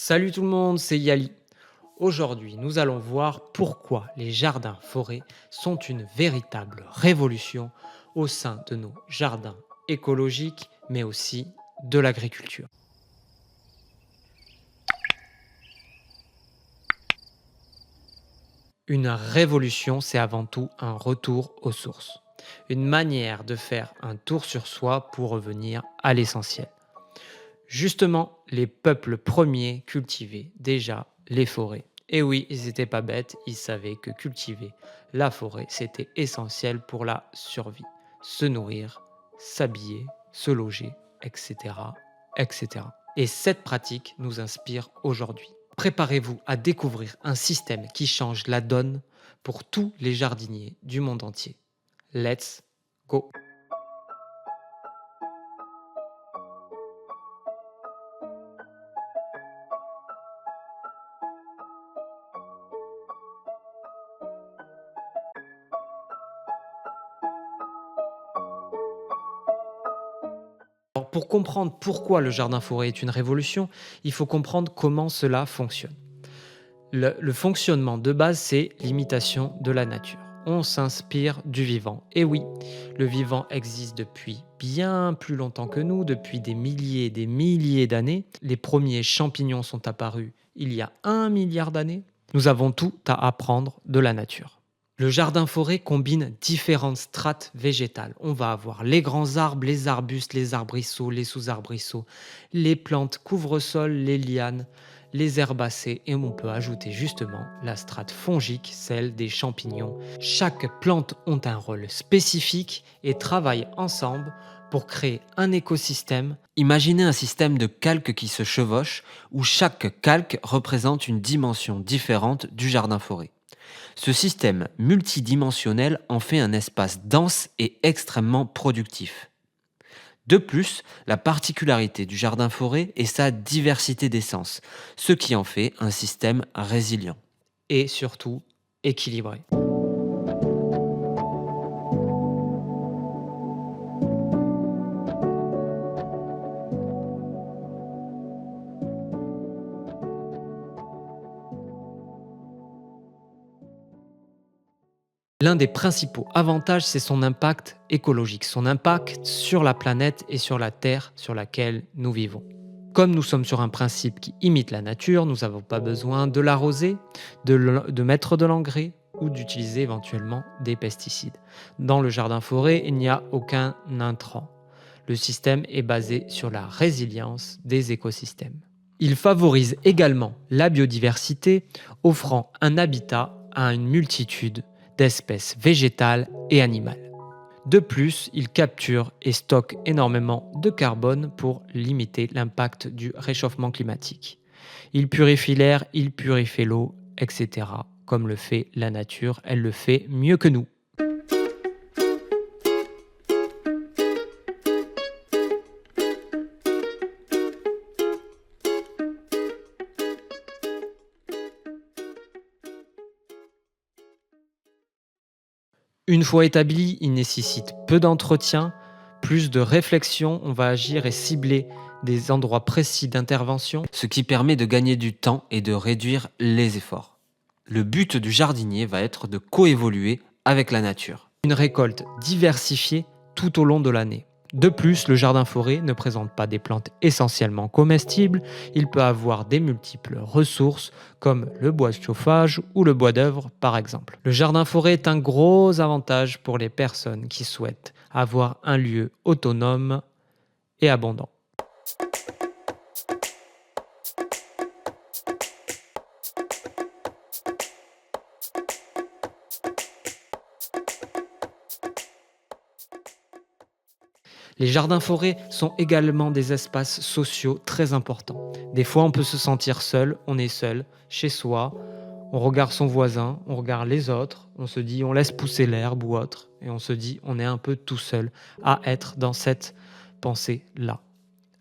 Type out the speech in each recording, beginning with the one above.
Salut tout le monde, c'est Yali. Aujourd'hui, nous allons voir pourquoi les jardins-forêts sont une véritable révolution au sein de nos jardins écologiques, mais aussi de l'agriculture. Une révolution, c'est avant tout un retour aux sources. Une manière de faire un tour sur soi pour revenir à l'essentiel. Justement, les peuples premiers cultivaient déjà les forêts. Et oui, ils n'étaient pas bêtes, ils savaient que cultiver la forêt, c'était essentiel pour la survie. Se nourrir, s'habiller, se loger, etc., etc. Et cette pratique nous inspire aujourd'hui. Préparez-vous à découvrir un système qui change la donne pour tous les jardiniers du monde entier. Let's go! Alors, pour comprendre pourquoi le jardin-forêt est une révolution, il faut comprendre comment cela fonctionne. Le fonctionnement de base, c'est l'imitation de la nature. On s'inspire du vivant. Et oui, le vivant existe depuis bien plus longtemps que nous, depuis des milliers et des milliers d'années. Les premiers champignons sont apparus il y a 1 milliard d'années. Nous avons tout à apprendre de la nature. Le jardin-forêt combine différentes strates végétales. On va avoir les grands arbres, les arbustes, les arbrisseaux, les sous-arbrisseaux, les plantes couvre-sol, les lianes, les herbacées et on peut ajouter justement la strate fongique, celle des champignons. Chaque plante ont un rôle spécifique et travaillent ensemble pour créer un écosystème. Imaginez un système de calques qui se chevauche, où chaque calque représente une dimension différente du jardin-forêt. Ce système multidimensionnel en fait un espace dense et extrêmement productif. De plus, la particularité du jardin-forêt est sa diversité d'essences, ce qui en fait un système résilient. Et surtout équilibré. L'un des principaux avantages, c'est son impact écologique, son impact sur la planète et sur la Terre sur laquelle nous vivons. Comme nous sommes sur un principe qui imite la nature, nous n'avons pas besoin de l'arroser, de mettre de l'engrais ou d'utiliser éventuellement des pesticides. Dans le jardin-forêt, il n'y a aucun intrant. Le système est basé sur la résilience des écosystèmes. Il favorise également la biodiversité, offrant un habitat à une multitude d'espèces végétales et animales. De plus, il capture et stocke énormément de carbone pour limiter l'impact du réchauffement climatique. Il purifie l'air, il purifie l'eau, etc. Comme le fait la nature, elle le fait mieux que nous. Une fois établi, il nécessite peu d'entretien, plus de réflexion, on va agir et cibler des endroits précis d'intervention. Ce qui permet de gagner du temps et de réduire les efforts. Le but du jardinier va être de coévoluer avec la nature. Une récolte diversifiée tout au long de l'année. De plus, le jardin-forêt ne présente pas des plantes essentiellement comestibles, il peut avoir des multiples ressources comme le bois de chauffage ou le bois d'œuvre par exemple. Le jardin-forêt est un gros avantage pour les personnes qui souhaitent avoir un lieu autonome et abondant. Les jardins-forêts sont également des espaces sociaux très importants. Des fois, on peut se sentir seul, on est seul, chez soi, on regarde son voisin, on regarde les autres, on se dit, on laisse pousser l'herbe ou autre, et on se dit, on est un peu tout seul à être dans cette pensée-là.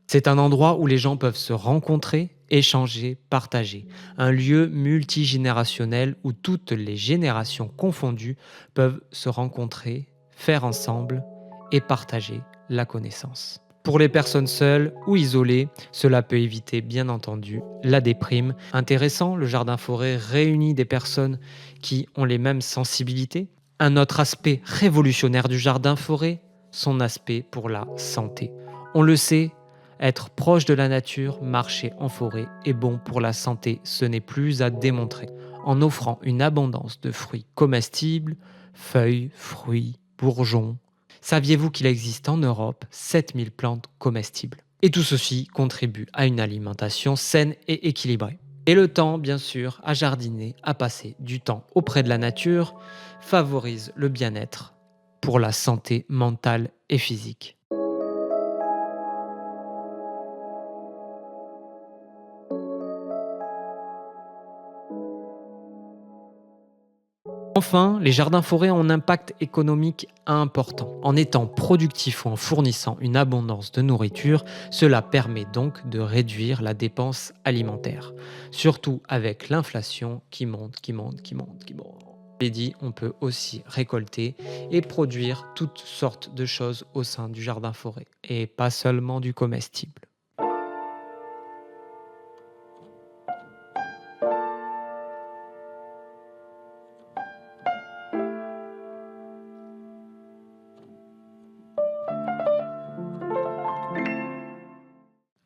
C'est un endroit où les gens peuvent se rencontrer, échanger, partager. Un lieu multigénérationnel où toutes les générations confondues peuvent se rencontrer, faire ensemble et partager la connaissance. Pour les personnes seules ou isolées, cela peut éviter bien entendu la déprime. Intéressant, le jardin-forêt réunit des personnes qui ont les mêmes sensibilités. Un autre aspect révolutionnaire du jardin-forêt, son aspect pour la santé. On le sait, être proche de la nature, marcher en forêt est bon pour la santé, ce n'est plus à démontrer. En offrant une abondance de fruits comestibles, feuilles, fruits, bourgeons. Saviez-vous qu'il existe en Europe 7000 plantes comestibles? Et tout ceci contribue à une alimentation saine et équilibrée. Et le temps, bien sûr, à jardiner, à passer du temps auprès de la nature, favorise le bien-être pour la santé mentale et physique. Enfin, les jardins-forêts ont un impact économique important. En étant productifs ou en fournissant une abondance de nourriture, cela permet donc de réduire la dépense alimentaire. Surtout avec l'inflation qui monte. Et dit, on peut aussi récolter et produire toutes sortes de choses au sein du jardin-forêt, et pas seulement du comestible.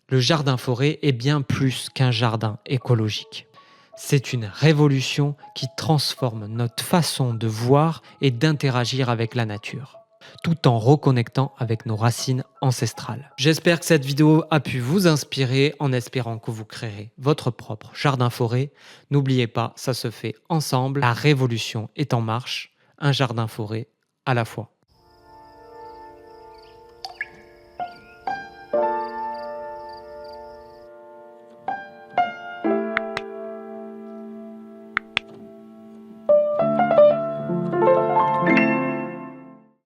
Le jardin-forêt est bien plus qu'un jardin écologique. C'est une révolution qui transforme notre façon de voir et d'interagir avec la nature, tout en reconnectant avec nos racines ancestrales. J'espère que cette vidéo a pu vous inspirer en espérant que vous créerez votre propre jardin-forêt. N'oubliez pas, ça se fait ensemble. La révolution est en marche, un jardin-forêt à la fois.